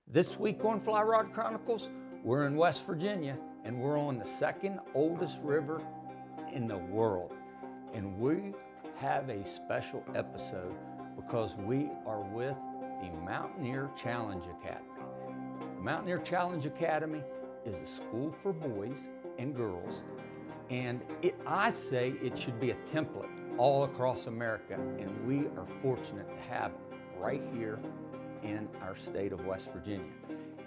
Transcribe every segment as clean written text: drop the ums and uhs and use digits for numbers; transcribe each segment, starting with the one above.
This week on Fly Rod Chronicles, we're in West Virginia and we're on the second oldest river in the world. And we have a special episode because we are with the Mountaineer Challenge Academy. The Mountaineer Challenge Academy is a school for boys and girls, and I say it should be a template all across America, and we are fortunate to have it right here in our state of West Virginia.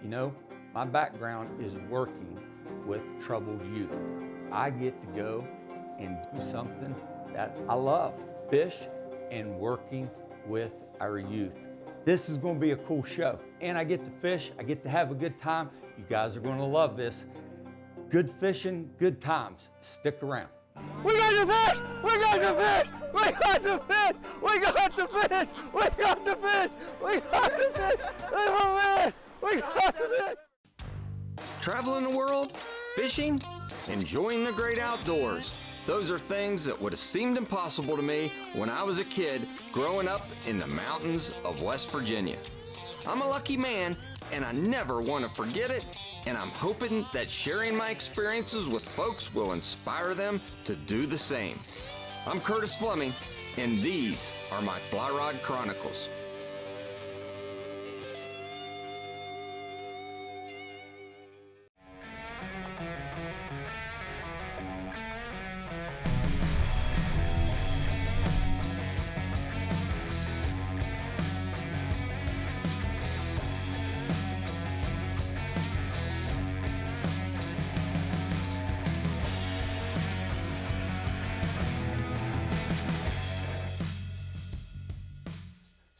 You know, my background is working with troubled youth. I get to go and do something that I love, fish and working with our youth. This is going to be a cool show, and I get to fish, I get to have a good time. You guys are going to love this. Good fishing, good times. Stick around. We got to fish! We got to fish! We got to fish! We got to fish! We got to fish! We got to fish! We got to fish! Traveling the world, fishing, enjoying the great outdoors. Those are things that would have seemed impossible to me when I was a kid growing up in the mountains of West Virginia. I'm a lucky man, and I never want to forget it, and I'm hoping that sharing my experiences with folks will inspire them to do the same. I'm Curtis Fleming, and these are my Fly Rod Chronicles.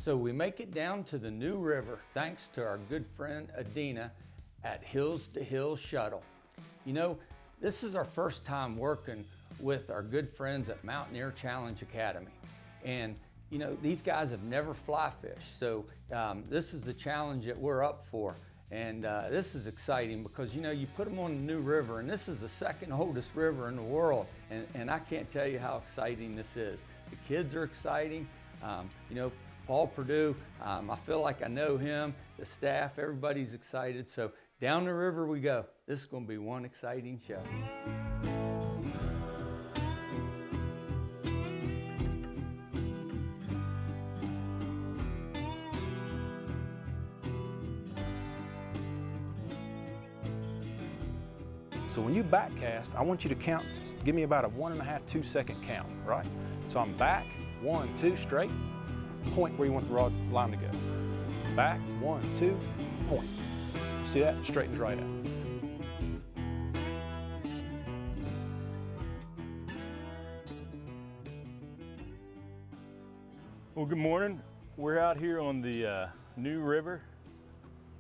So we make it down to the New River thanks to our good friend Adina at Hills to Hills Shuttle. You know, this is our first time working with our good friends at Mountaineer Challenge Academy. And you know, these guys have never fly fished, so this is the challenge that we're up for. And this is exciting because, you know, you put them on the New River, and this is the second oldest river in the world. And I can't tell you how exciting this is. The kids are exciting. You know, Paul Purdue, I feel like I know him, the staff, everybody's excited. So down the river we go. This is going to be one exciting show. So when you backcast, I want you to count, give me about a 1.5, 2 second count, right? So I'm back, 1, 2, straight. Point where you want the rod line to go. Back, 1, 2, point. See that? Straightens right out. Well, good morning. We're out here on the New River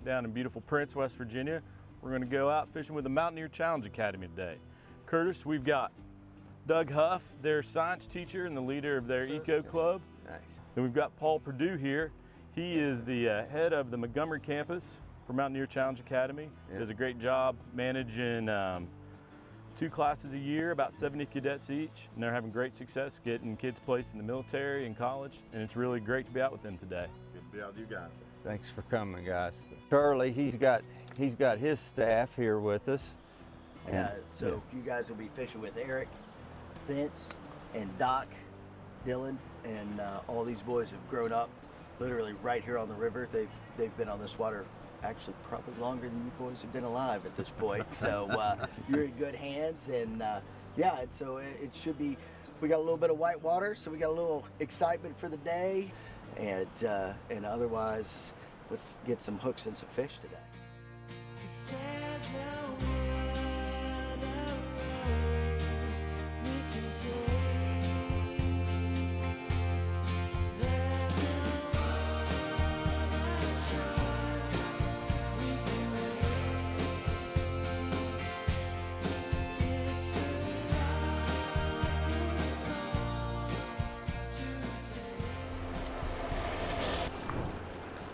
down in beautiful Prince, West Virginia. We're going to go out fishing with the Mountaineer Challenge Academy today. Curtis, we've got Doug Huff, their science teacher and the leader of their Eco Club. Nice. Then we've got Paul Purdue here. He is the head of the Montgomery campus for Mountaineer Challenge Academy. Yeah. Does a great job managing 2 classes a year, about 70 cadets each, and they're having great success getting kids placed in the military and college, and it's really great to be out with them today. Good to be out with you guys. Thanks for coming, guys. Charlie, he's got his staff here with us. Yeah, so you guys will be fishing with Eric, Vince, and Doc, Dylan, and all these boys have grown up literally right here on the river. They've been on this water actually probably longer than you boys have been alive at this point. So you're in good hands, and yeah, and so it should be. We got a little bit of white water, so we got a little excitement for the day, and otherwise, let's get some hooks and some fish today.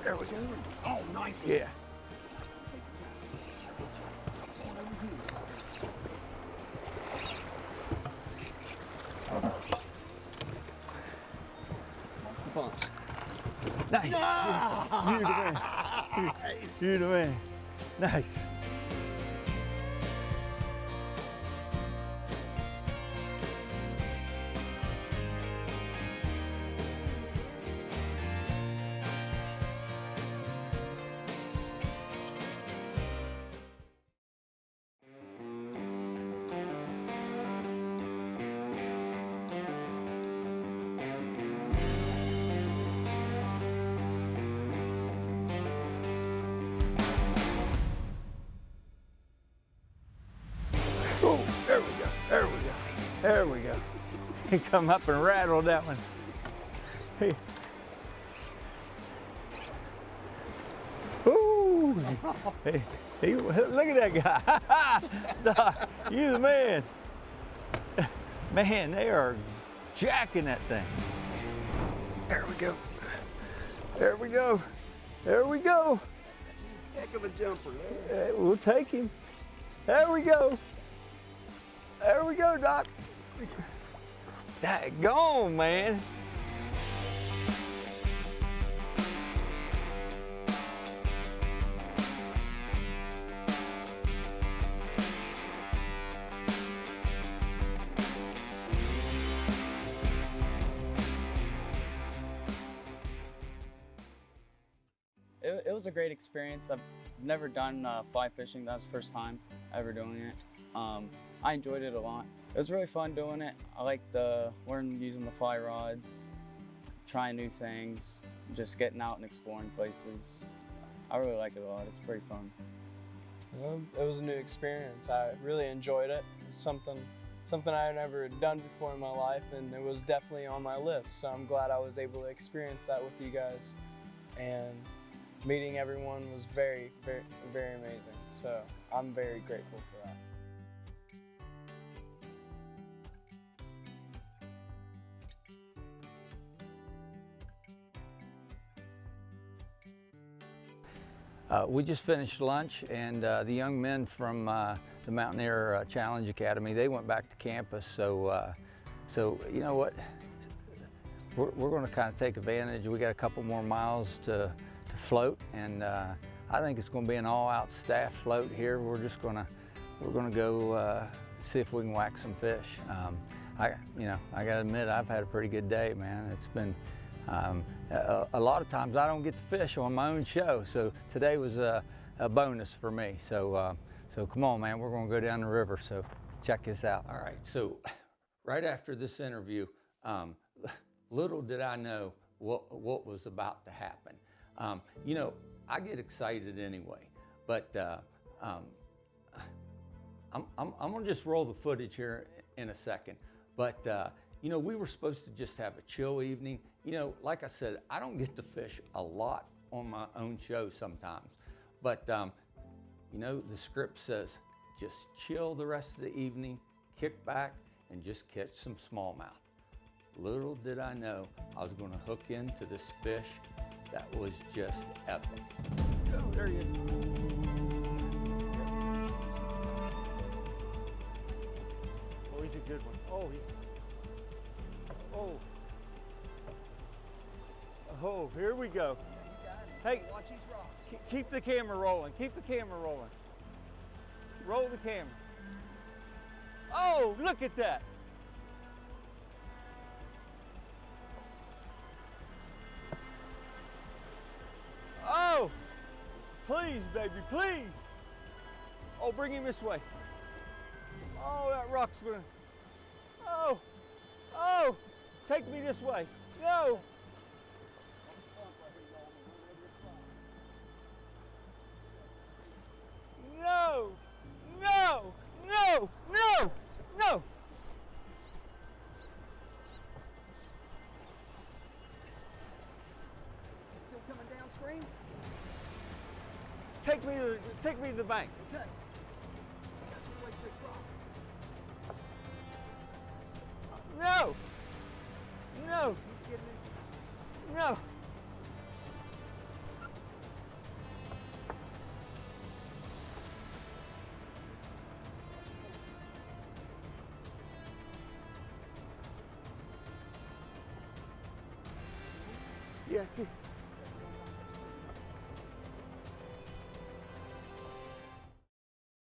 There we go. Oh, nice. Yeah. Bumps. Nice. You're the man. You're the man. Nice. Oh, there we go, there we go, there we go. He come up and rattled that one. Hey. Ooh, hey, look at that guy. Doc, you the man. Man, they are jacking that thing. There we go, there we go, there we go. Heck of a jumper. We'll take him. There we go. There we go, Doc. Daggone, man. It was a great experience. I've never done fly fishing. That was the first time ever doing it. I enjoyed it a lot. It was really fun doing it. I liked learning using the fly rods, trying new things, just getting out and exploring places. I really like it a lot. It's pretty fun. It was a new experience. I really enjoyed it. It was something I had never done before in my life, and it was definitely on my list. So I'm glad I was able to experience that with you guys. And meeting everyone was very, very, very amazing. So I'm very grateful for that. We just finished lunch, and the young men from the Mountaineer Challenge Academy, they went back to campus. So you know what? We're going to kind of take advantage. We got a couple more miles to float, and I think it's going to be an all-out staff float here. We're going to go see if we can whack some fish. I got to admit, I've had a pretty good day, man. It's been a lot of times I don't get to fish on my own show, so today was a bonus for me. So come on, man, we're going to go down the river. So check this out. All right. So right after this interview, little did I know what was about to happen. You know, I get excited anyway, but I'm gonna just roll the footage here in a second. But you know, we were supposed to just have a chill evening. You know, like I said, I don't get to fish a lot on my own show sometimes, but you know, the script says just chill the rest of the evening, kick back, and just catch some smallmouth. Little did I know I was going to hook into this fish that was just epic. Oh, there he is. Oh, he's a good one. Oh, oh, here we go. Hey, Watch these rocks. keep the camera rolling. Keep the camera rolling. Roll the camera. Oh, look at that. Oh, please, baby, please. Oh, bring him this way. Oh, that rock's gonna. Oh, take me this way. No. No, no, no, no, no. Still coming downstream? Take me to the bank. Okay. No, no, no. Yeah.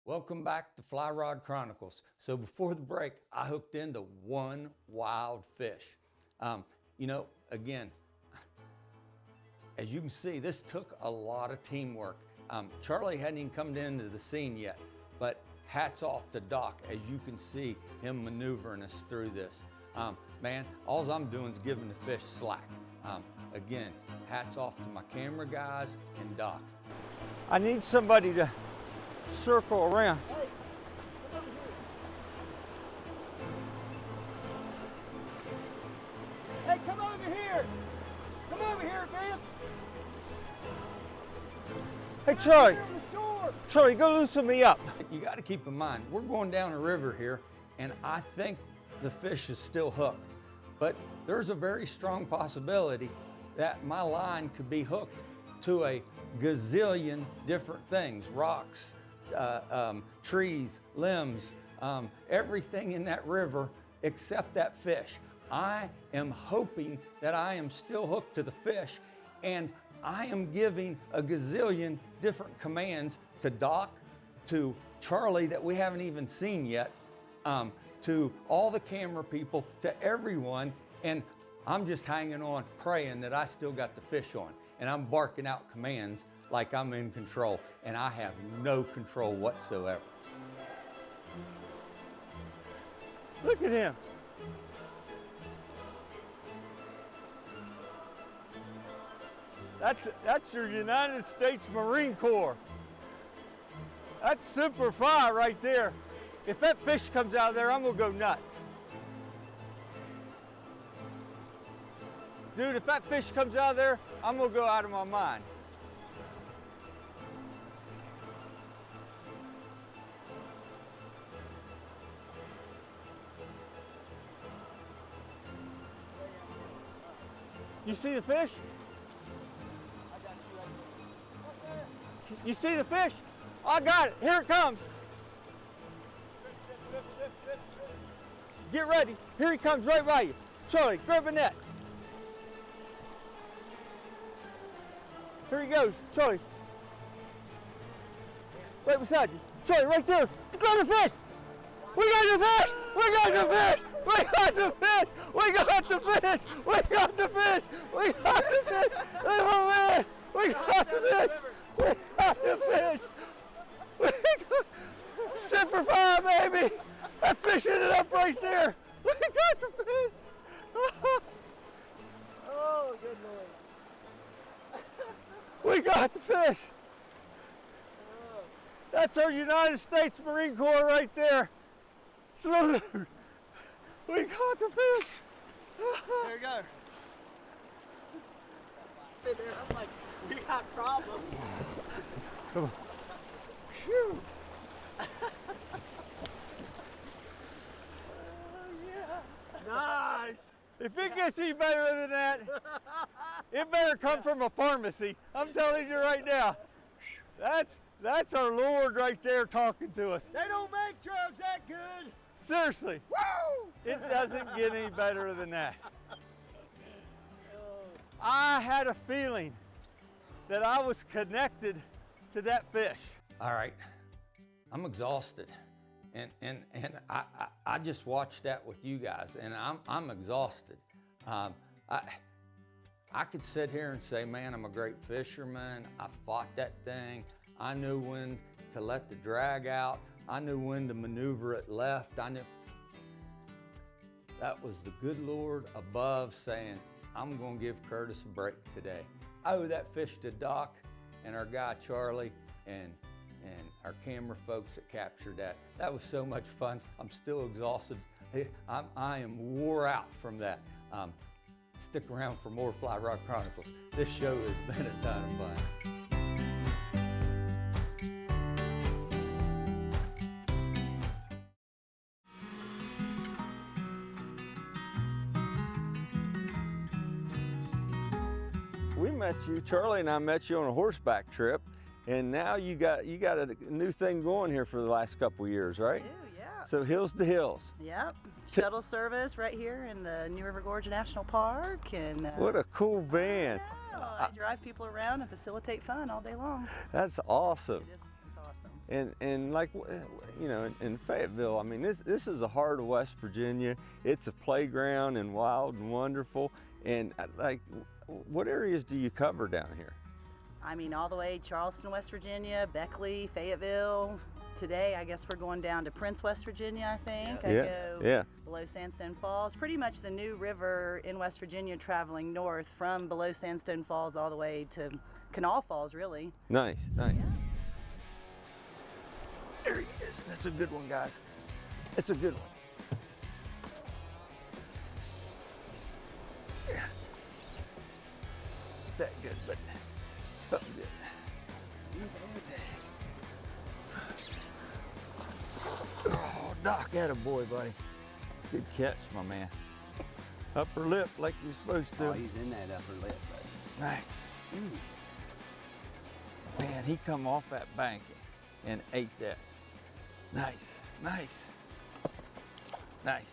Welcome back to Fly Rod Chronicles. So before the break, I hooked into one wild fish. You know, again, as you can see, this took a lot of teamwork. Charlie hadn't even come into the scene yet, but hats off to Doc, as you can see him maneuvering us through this. Man, all I'm doing is giving the fish slack. Again, hats off to my camera guys and Doc. I need somebody to circle around. Hey, come over here! Come over here, man! Hey, Charlie. Charlie, go loosen me up. You got to keep in mind, we're going down a river here, and I think the fish is still hooked. But there's a very strong possibility that my line could be hooked to a gazillion different things, rocks, trees, limbs, everything in that river except that fish. I am hoping that I am still hooked to the fish, and I am giving a gazillion different commands to Doc, to Charlie that we haven't even seen yet, to all the camera people, to everyone, and I'm just hanging on, praying that I still got the fish on, and I'm barking out commands like I'm in control, and I have no control whatsoever. Look at him. That's your United States Marine Corps. That's Super Fly right there. If that fish comes out of there, I'm gonna go nuts. Dude, if that fish comes out of there, I'm gonna go out of my mind. You see the fish? You see the fish? I got it. Here it comes. Get ready. Here he comes right by you. Charlie, grab a net. Here he goes. Charlie. Right beside you. Charlie, right there. Got the fish. We got the fish. We got the fish. We got the fish. We got the fish. We got the fish. We got the fish. Oh, man. We got the fish. We got the fish. We got Super Fly, baby. That fish ended up right there. We got the fish. Oh, good Lord. We got the fish. That's our United States Marine Corps right there. Salute. We got the fish. There you go. Hey there, I'm like, we got problems. Come on. Phew. Yeah. Nice. If it gets any better than that, it better come from a pharmacy. I'm telling you right now. That's our Lord right there talking to us. They don't make drugs that good. Seriously. Woo! It doesn't get any better than that. I had a feeling that I was connected to that fish. All right, I'm exhausted, and I just watched that with you guys, and I'm exhausted. I could sit here and say, man, I'm a great fisherman. I fought that thing. I knew when to let the drag out. I knew when to maneuver it left. I knew that was the good Lord above saying, I'm gonna give Curtis a break today. I owe that fish to Doc and our guy Charlie and our camera folks that captured that. That was so much fun. I'm still exhausted. I am wore out from that. Stick around for more Fly Rod Chronicles. This show has been a ton of fun. We met you, Charlie and I met you on a horseback trip, and now you got a new thing going here for the last couple of years, right? I do, yeah. So hills to hills. Yep. Shuttle service right here in the New River Gorge National Park, and What a cool van. I drive people around and facilitate fun all day long. That's awesome. It's awesome. And like, you know, in Fayetteville, I mean, this is the heart of West Virginia. It's a playground and wild and wonderful. And like, what areas do you cover down here? I mean, all the way Charleston, West Virginia, Beckley, Fayetteville. Today, I guess we're going down to Prince, West Virginia, I think. I go below Sandstone Falls. Pretty much the new river in West Virginia traveling north from below Sandstone Falls all the way to Canal Falls, really. Nice, nice. Yeah. There he is. That's a good one, guys. It's a good one. Yeah. That good, but felt good. Oh, Doc, atta boy, buddy. Good catch, my man. Upper lip like you're supposed to. Oh, he's in that upper lip, buddy. Nice. Man, he come off that bank and ate that. Nice, nice, nice.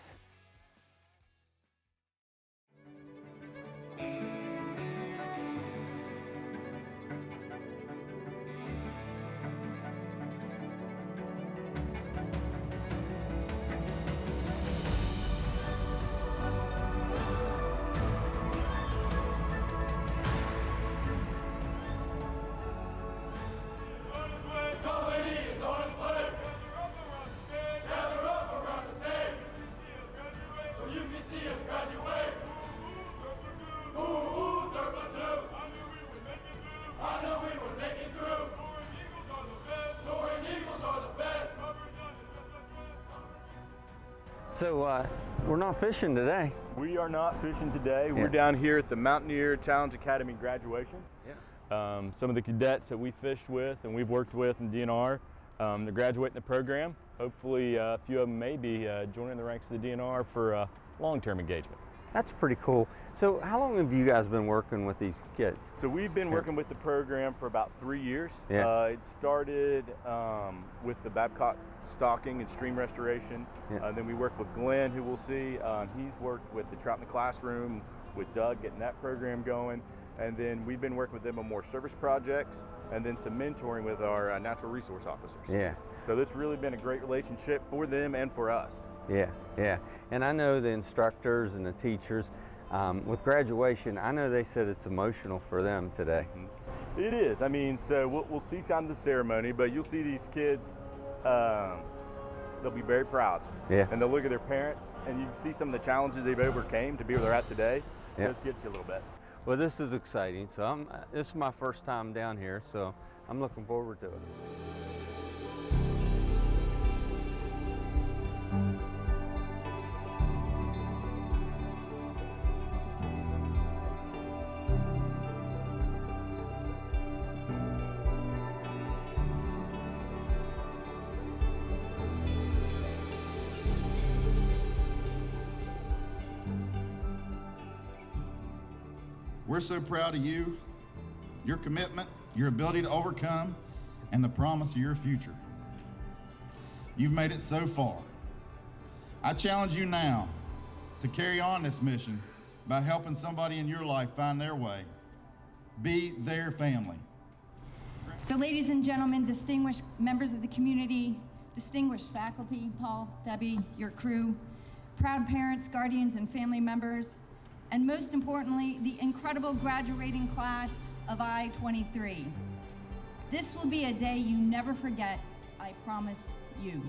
So we're not fishing today. We are not fishing today. We're down here at the Mountaineer Challenge Academy graduation. Yeah. Some of the cadets that we fished with and we've worked with in DNR, they're graduating the program. Hopefully a few of them may be joining the ranks of the DNR for long-term engagement. That's pretty cool. So how long have you guys been working with these kids? So we've been working with the program for about 3 years. Yeah. It started with the Babcock stocking and stream restoration. Yeah. Then we worked with Glenn, who we'll see. He's worked with the Trout in the Classroom, with Doug getting that program going. And then we've been working with them on more service projects and then some mentoring with our natural resource officers. Yeah. So it's really been a great relationship for them and for us. Yeah, yeah. And I know the instructors and the teachers, with graduation, I know they said it's emotional for them today. Mm-hmm. It is. I mean, so we'll see kind of the ceremony, but you'll see these kids, they'll be very proud. Yeah. And they'll look at their parents, and you see some of the challenges they've overcame to be where they're at today. Yeah. Just gets you a little bit. Well, this is exciting. So this is my first time down here, so I'm looking forward to it. We're so proud of you, your commitment, your ability to overcome, and the promise of your future. You've made it so far. I challenge you now to carry on this mission by helping somebody in your life find their way. Be their family. So ladies and gentlemen, distinguished members of the community, distinguished faculty, Paul, Debbie, your crew, proud parents, guardians, and family members, and most importantly, the incredible graduating class of I-23. This will be a day you never forget, I promise you.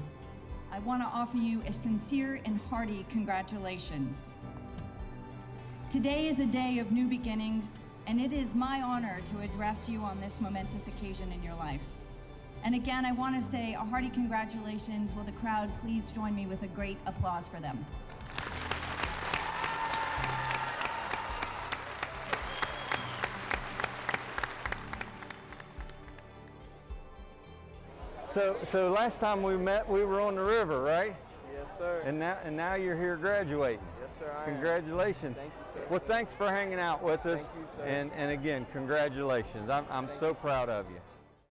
I want to offer you a sincere and hearty congratulations. Today is a day of new beginnings, and it is my honor to address you on this momentous occasion in your life. And again, I want to say a hearty congratulations. Will the crowd please join me with a great applause for them? So last time we met, we were on the river, right? Yes, sir. And now you're here graduating. Yes, sir. I am. Congratulations. Thank you, sir. Well, thanks for hanging out with us. Thank you, sir. And again, congratulations. I'm so proud of you.